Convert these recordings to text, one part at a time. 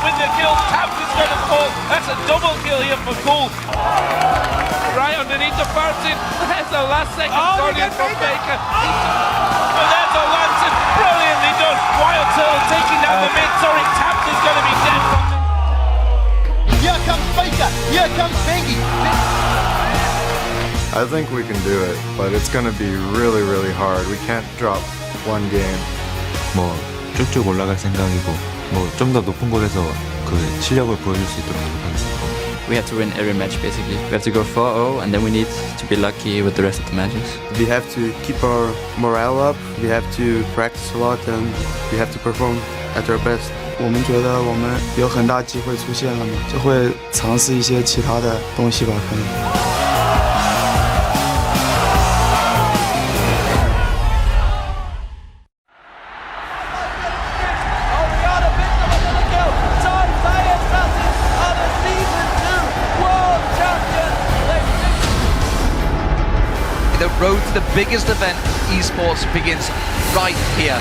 with the kill. Tabs is going to fall. That's a double kill here for Cool. Right underneath the Barton. There's the last second guardian from Faker. But there's a Lancet. Brilliantly done. Wild Turtle taking down the mid. Sorry, Tabs is going to be dead from the... Here comes Faker. Here comes Bengi. I think we can do it, but it's going to be really, really hard. We can't drop one game. 뭐 쭉쭉 올라갈 생각이고 뭐 좀 더 높은 곳에서 그 실력을 보여줄 수 있도록 노력하겠습니다. We have to win every match basically. We have to go 4-0 and then we need to be lucky with the rest of the matches. We have to keep our morale up. We have to practice a lot and we have to perform at our best. 我们觉得我们有很大机会出现了嘛，就会尝试一些其他的东西吧，可能。 The road to the biggest event in esports begins right here.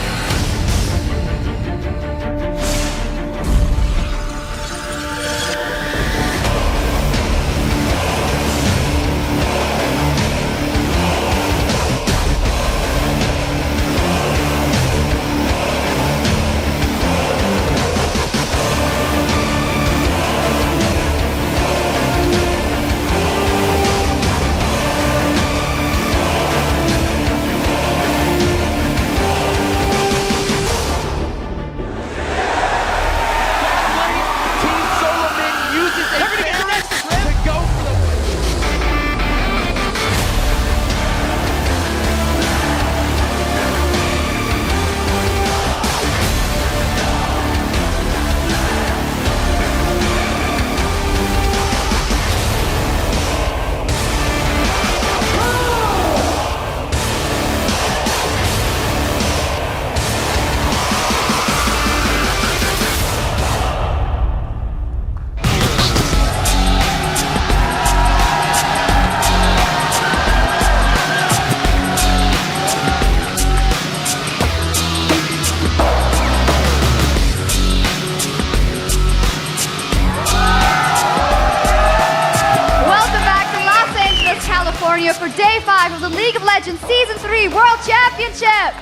For Day 5 of the League of Legends Season 3 World Championship!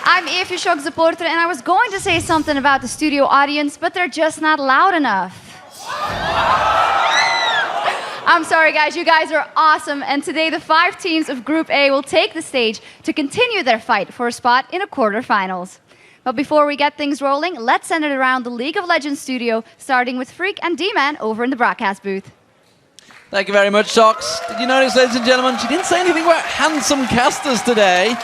I'm Eefje Shock supporter and I was going to say something about the studio audience, but they're just not loud enough. I'm sorry guys, you guys are awesome, and today the 5 teams of Group A will take the stage to continue their fight for a spot in a quarterfinals. But before we get things rolling, let's send it around the League of Legends studio, starting with Freak and D-Man over in the broadcast booth. Thank you very much, Sox. Did you notice, ladies and gentlemen, she didn't say anything about handsome casters today.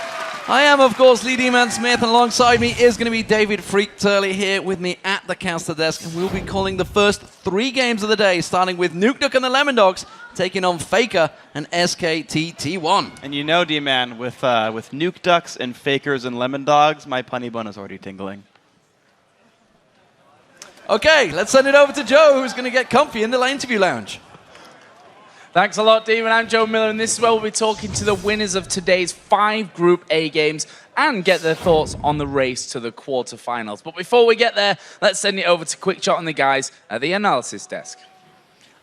I am, of course, Lee D-Man Smith, and alongside me is going to be David Freak Turley here with me at the caster desk, and we'll be calling the first 3 games of the day, starting with Nuke Duck and the Lemon Dogs, taking on Faker and SKT-T1. And you know, D-Man, with Nuke Ducks and Fakers and Lemon Dogs, my punny bun is already tingling. Okay, let's send it over to Joe, who's going to get comfy in the interview lounge. Thanks a lot, Demon. I'm Joe Miller, and this is where we'll be talking to the winners of today's 5 Group A games and get their thoughts on the race to the quarterfinals. But before we get there, let's send it over to Quickshot and the guys at the analysis desk.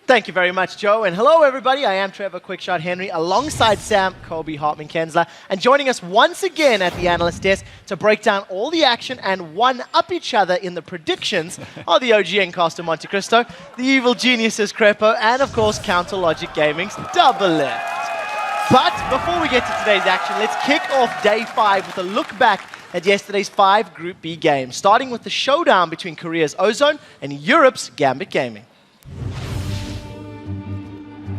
Thank you very much, Joe. And hello, everybody. I am Trevor Quickshot Henry, alongside Sam, Kobe, Hartman, Kensler, and joining us once again at the analyst desk to break down all the action and one-up each other in the predictions are the OGN Caster Monte Cristo, the Evil Geniuses Crepo, and, of course, Counter Logic Gaming's Double Left. But before we get to today's action, let's kick off Day 5 with a look back at yesterday's 5 Group B games, starting with the showdown between Korea's Ozone and Europe's Gambit Gaming.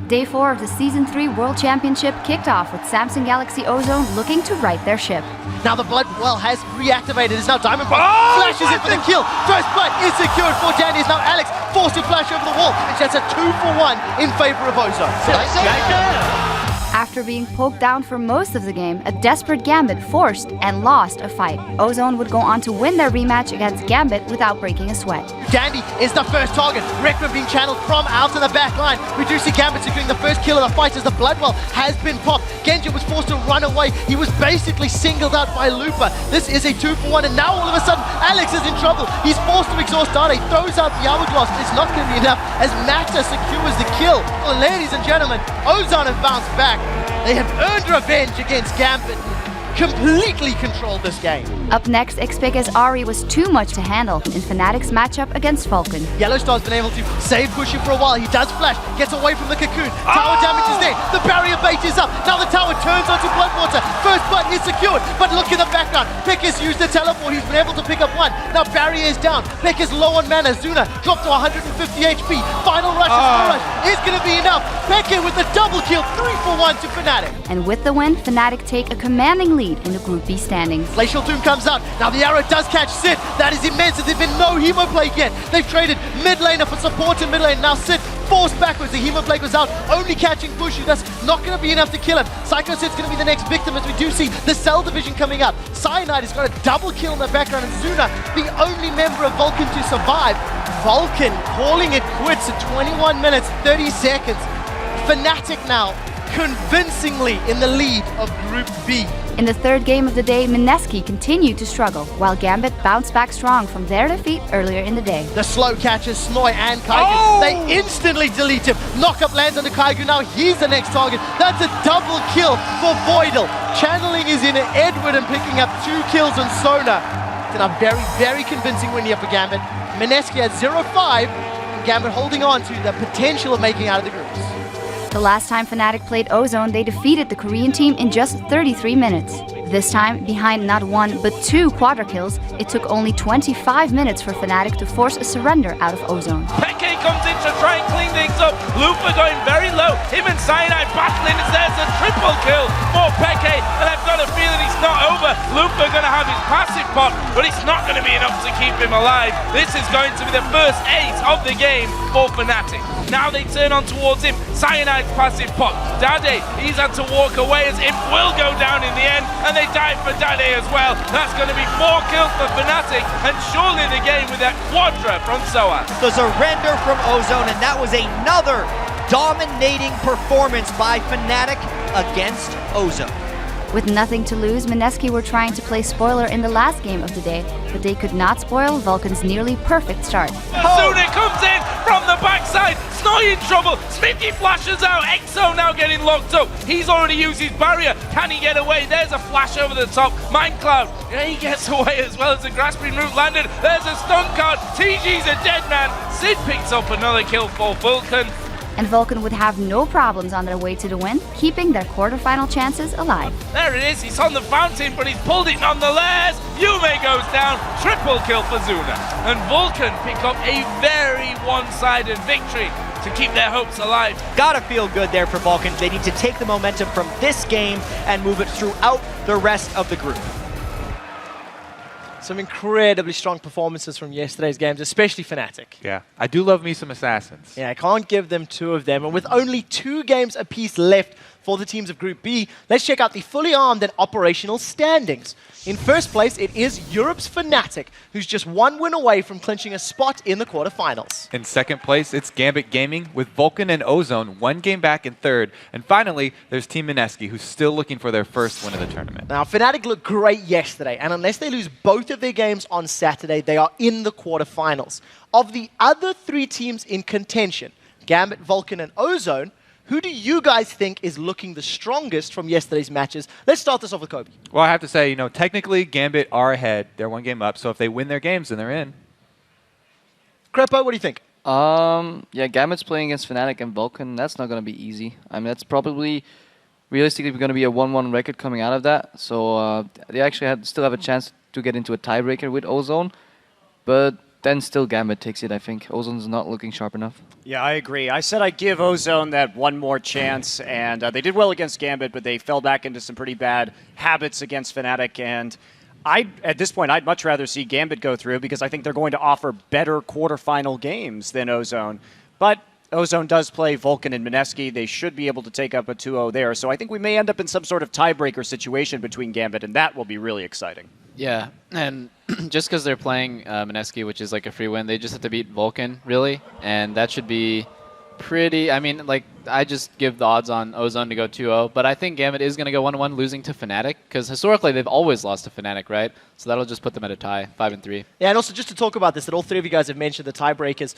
Day 4 of the Season 3 World Championship kicked off with Samsung Galaxy Ozone looking to right their ship. Now the blood well has reactivated. It's now Diamond flashes in for the kill. First blood is secured for Danny. It's now Alex forced to flash over the wall. And that's a 2-for-1 in favor of Ozone. After after being poked down for most of the game, a desperate Gambit forced and lost a fight. Ozone would go on to win their rematch against Gambit without breaking a sweat. Dandy is the first target. Requiem being channeled from out of the back line. We do see Gambit securing the first kill of the fight as the Bloodwell has been popped. Genji was forced to run away. He was basically singled out by Looper. This is a 2-for-1, and now all of a sudden, Alex is in trouble. He's forced to exhaust data. He throws out the hourglass, but it's not going to be enough as Mata secures the kill. Well, ladies and gentlemen, Ozone have bounced back. They have earned revenge against Gambit. Completely controlled this game. Up next, Xpika's Ari was too much to handle in Fnatic's matchup against Vulcan. Yellowstar's been able to save Pushy for a while. He does flash, gets away from the cocoon. Tower damage is there. The barrier bait is up. Now the tower turns onto Bloodwater. First blood is secured, but look in the background. Pekka's used the teleport. He's been able to pick up one. Now barrier is down. Pekka's low on mana. Zuna dropped to 150 HP. Final rush is going to be enough. Pekka with the double kill, 3-for-1 to Fnatic. And with the win, Fnatic take a commanding lead in the Group B standings. Glacial Doom comes out. Now the arrow does catch Sid. That is immense. There's been no Hemo Plague yet. They've traded mid laner for support in mid lane. Now Sid forced backwards. The Hemo Plague was out, only catching Bushu. That's not going to be enough to kill him. Psycho Sid's going to be the next victim as we do see the Cell division coming up. Cyanide has got a double kill in the background, and Zuna, the only member of Vulcan to survive. Vulcan calling it quits at 21 minutes, 30 seconds. Fnatic now convincingly in the lead of Group B. In the third game of the day, Mineski continued to struggle, while Gambit bounced back strong from their defeat earlier in the day. The slow catches Snoy and Kaigu. They instantly delete him. Knockup lands on the Kaigu. Now he's the next target. That's a double kill for Voidal. Channeling is in Edward and picking up 2 kills on Sona. It's a very, very convincing win here for Gambit. Mineski at 0-5. Gambit holding on to the potential of making out of the groups. The last time Fnatic played Ozone, they defeated the Korean team in just 33 minutes. This time, behind not 1 but 2 quadra kills, it took only 25 minutes for Fnatic to force a surrender out of Ozone. Peke comes in to try and clean things up. Lupa going very low. Him and Cyanide battling as there's a triple kill for Peke, and I've got a feeling it's not over. Lupa going to have his passive pot, but it's not going to be enough to keep him alive. This is going to be the first ace of the game for Fnatic. Now they turn on towards him. Cyanide's passive pop. Dade, he's had to walk away as Imp will go down in the end, and they die for Dade as well. That's going to be 4 kills for Fnatic, and surely the game with that quadra from Soas. The surrender from Ozone, and that was another dominating performance by Fnatic against Ozone. With nothing to lose, Mineski were trying to play spoiler in the last game of the day, but they could not spoil Vulcan's nearly perfect start. Zuna comes in from the backside. Snoy in trouble. Smithy flashes out. Exo now getting locked up. He's already used his barrier. Can he get away? There's a flash over the top. Mindcloud, yeah, he gets away as well as the grasping root landed. There's a stun card. TG's a dead man. Sid picks up another kill for Vulcan. And Vulcan would have no problems on their way to the win, keeping their quarterfinal chances alive. There it is, he's on the fountain, but he's pulled it nonetheless. Yume goes down, triple kill for Zuna. And Vulcan pick up a very one-sided victory to keep their hopes alive. Gotta feel good there for Vulcan. They need to take the momentum from this game and move it throughout the rest of the group. Some incredibly strong performances from yesterday's games, especially Fnatic. Yeah, I do love me some Assassins. Yeah, I can't give them 2 of them. And with only 2 games apiece left for the teams of Group B, let's check out the fully armed and operational standings. In first place, it is Europe's Fnatic, who's just 1 win away from clinching a spot in the quarterfinals. In second place, it's Gambit Gaming, with Vulcan and Ozone 1 game back in third. And finally, there's Team Mineski, who's still looking for their first win of the tournament. Now, Fnatic looked great yesterday, and unless they lose both of their games on Saturday, they are in the quarterfinals. Of the other 3 teams in contention, Gambit, Vulcan, and Ozone, who do you guys think is looking the strongest from yesterday's matches? Let's start this off with Kobe. Well, I have to say, technically Gambit are ahead. They're 1 game up, so if they win their games, then they're in. Crepo, what do you think? Yeah, Gambit's playing against Fnatic and Vulcan. That's not going to be easy. I mean, that's probably realistically going to be a 1-1 record coming out of that. So they actually still have a chance to get into a tiebreaker with Ozone. But then still Gambit takes it, I think. Ozone's not looking sharp enough. Yeah, I agree. I said I'd give Ozone that 1 more chance, and they did well against Gambit, but they fell back into some pretty bad habits against Fnatic, and at this point, I'd much rather see Gambit go through because I think they're going to offer better quarterfinal games than Ozone. But Ozone does play Vulcan and Mineski. They should be able to take up a 2-0 there. So I think we may end up in some sort of tiebreaker situation between Gambit, and that will be really exciting. Yeah, and just because they're playing Mineski, which is like a free win, they just have to beat Vulcan, really, and that should be pretty. I mean, like, I just give the odds on Ozone to go 2-0, but I think Gambit is going to go 1-1, losing to Fnatic, because historically they've always lost to Fnatic, right? So that'll just put them at a tie, 5-3. Yeah, and also just to talk about this, that all three of you guys have mentioned the tiebreakers.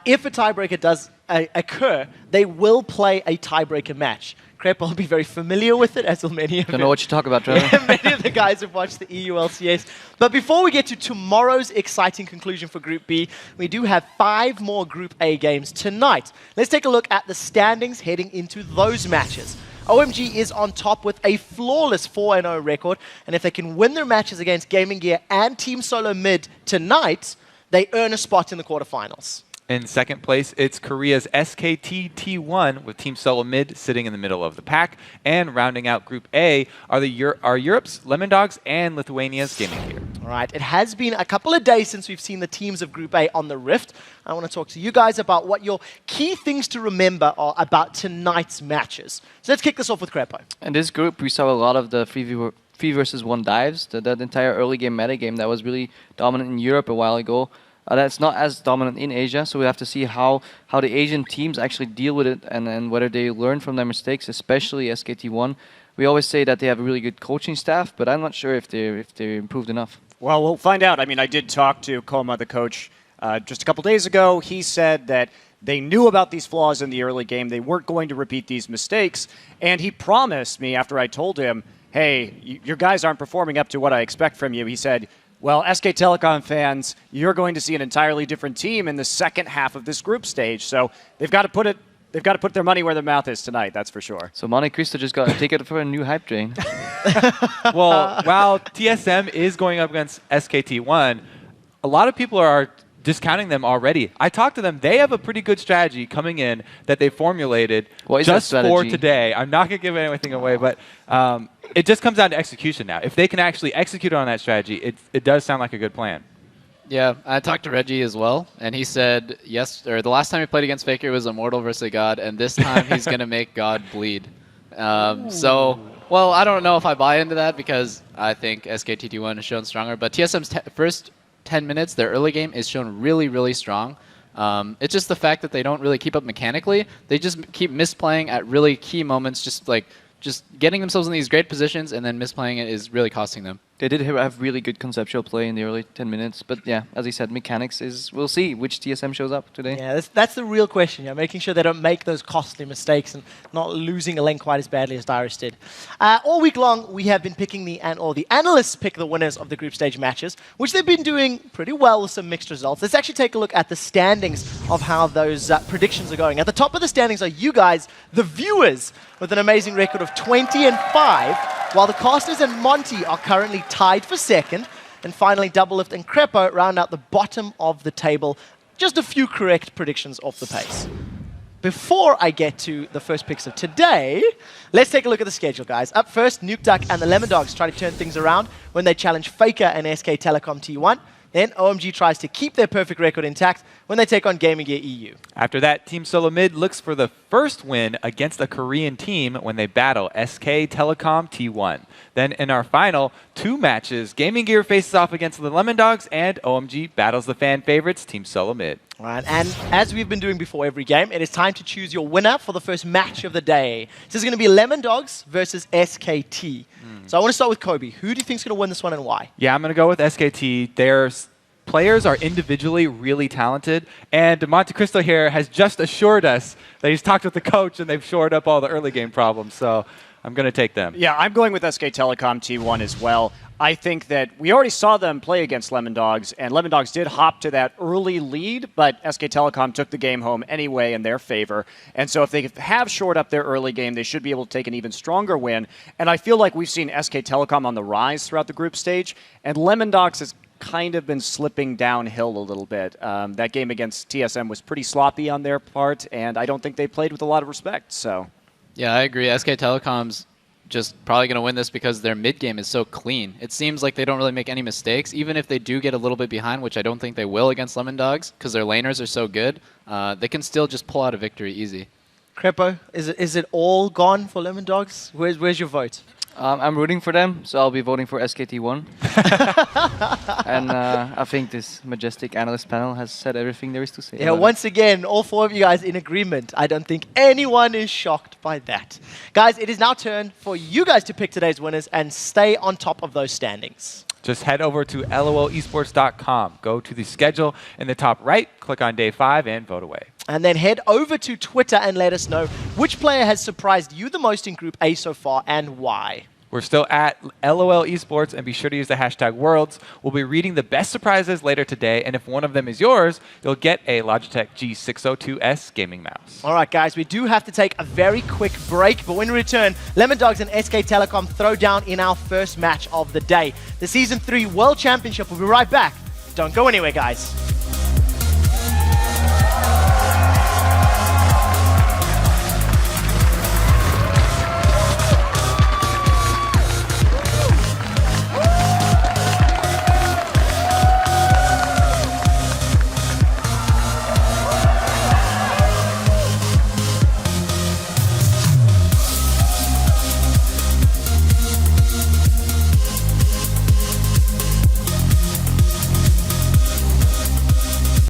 If a tiebreaker does occur, they will play a tiebreaker match. Crep will be very familiar with it, as will many of Don't know what you talk about, Trevor. Yeah, many of the guys have watched the EU LCS. But before we get to tomorrow's exciting conclusion for Group B, we do have 5 more Group A games tonight. Let's take a look at the standings heading into those matches. OMG is on top with a flawless 4-0 record, and if they can win their matches against Gaming Gear and Team Solo Mid tonight, they earn a spot in the quarterfinals. In second place, it's Korea's SKT-T1 with Team Solo Mid sitting in the middle of the pack. And rounding out Group A are Europe's Lemon Dogs and Lithuania's Gaming Gear. All right, it has been a couple of days since we've seen the teams of Group A on the Rift. I want to talk to you guys about what your key things to remember are about tonight's matches. So let's kick this off with Crepo. In this group, we saw a lot of the 3 versus 1 dives, that entire early game metagame that was really dominant in Europe a while ago. That's not as dominant in Asia, so we have to see how the Asian teams actually deal with it and whether they learn from their mistakes, especially SKT1. We always say that they have a really good coaching staff, but I'm not sure if they improved enough. Well, we'll find out. I mean, I did talk to Koma, the coach, just a couple days ago. He said that they knew about these flaws in the early game. They weren't going to repeat these mistakes. And he promised me after I told him, hey, your guys aren't performing up to what I expect from you. He said, well, SK Telecom fans, you're going to see an entirely different team in the second half of this group stage. So they've got to put their money where their mouth is tonight, that's for sure. So Monte Cristo just got a ticket for a new hype train. Well, while TSM is going up against SKT1, a lot of people are discounting them already. I talked to them. They have a pretty good strategy coming in that they formulated just for today. I'm not going to give anything away, but it just comes down to execution now. If they can actually execute on that strategy, it does sound like a good plan. Yeah, I talked to Reggie as well, and he said the last time he played against Faker was Immortal versus a God, and this time he's going to make God bleed. So, well, I don't know if I buy into that because I think SKT-T1 has shown stronger, but TSM's first 10 minutes, their early game is shown really, really strong. It's just the fact that they don't really keep up mechanically. They just keep misplaying at really key moments, just getting themselves in these great positions and then misplaying it is really costing them. They did have really good conceptual play in the early 10 minutes, but yeah, as he said, mechanics is, we'll see which TSM shows up today. Yeah, that's the real question, making sure they don't make those costly mistakes and not losing a lane quite as badly as Dyrus did. All week long, we have been picking the analysts pick the winners of the group stage matches, which they've been doing pretty well with some mixed results. Let's actually take a look at the standings of how those predictions are going. At the top of the standings are you guys, the viewers, with an amazing record of 20-5, while the casters and Monty are currently tied for second. And finally, Doublelift and Crepo round out the bottom of the table. Just a few correct predictions off the pace. Before I get to the first picks of today, let's take a look at the schedule, guys. Up first, Nuke Duck and the Lemon Dogs try to turn things around when they challenge Faker and SK Telecom T1. Then OMG tries to keep their perfect record intact when they take on Gaming Gear EU. After that, Team Solo Mid looks for the first win against a Korean team when they battle SK Telecom T1. Then in our final 2 matches, Gaming Gear faces off against the Lemon Dogs and OMG battles the fan favorites, Team Solo Mid. All right, and as we've been doing before every game, it is time to choose your winner for the first match of the day. This is going to be Lemon Dogs versus SKT. So I want to start with Kobe. Who do you think is going to win this one and why? Yeah, I'm going to go with SKT. Their players are individually really talented, and Monte Cristo here has just assured us that he's talked with the coach and they've shored up all the early game problems. So I'm going to take them. Yeah, I'm going with SK Telecom T1 as well. I think that we already saw them play against Lemon Dogs, and Lemon Dogs did hop to that early lead, but SK Telecom took the game home anyway in their favor. And so if they have shored up their early game, they should be able to take an even stronger win. And I feel like we've seen SK Telecom on the rise throughout the group stage, and Lemon Dogs has kind of been slipping downhill a little bit. That game against TSM was pretty sloppy on their part, and I don't think they played with a lot of respect. So, yeah, I agree. SK Telecom's just probably going to win this because their mid game is so clean. It seems like they don't really make any mistakes. Even if they do get a little bit behind, which I don't think they will against Lemon Dogs because their laners are so good, they can still just pull out a victory easy. Crepo, is it all gone for Lemon Dogs? Where's your vote? I'm rooting for them, so I'll be voting for SKT1. And I think this majestic analyst panel has said everything there is to say. Yeah, once again, all four of you guys in agreement. I don't think anyone is shocked by that. Guys, it is now turn for you guys to pick today's winners and stay on top of those standings. Just head over to lolesports.com. Go to the schedule in the top right, click on day 5, and vote away. And then head over to Twitter and let us know which player has surprised you the most in Group A so far and why. We're still at LOL Esports, and be sure to use the hashtag Worlds. We'll be reading the best surprises later today, and if one of them is yours, you'll get a Logitech G602S gaming mouse. All right, guys, we do have to take a very quick break, but when we return, Lemon Dogs and SK Telecom throw down in our first match of the day. The Season 3 World Championship will be right back. Don't go anywhere, guys.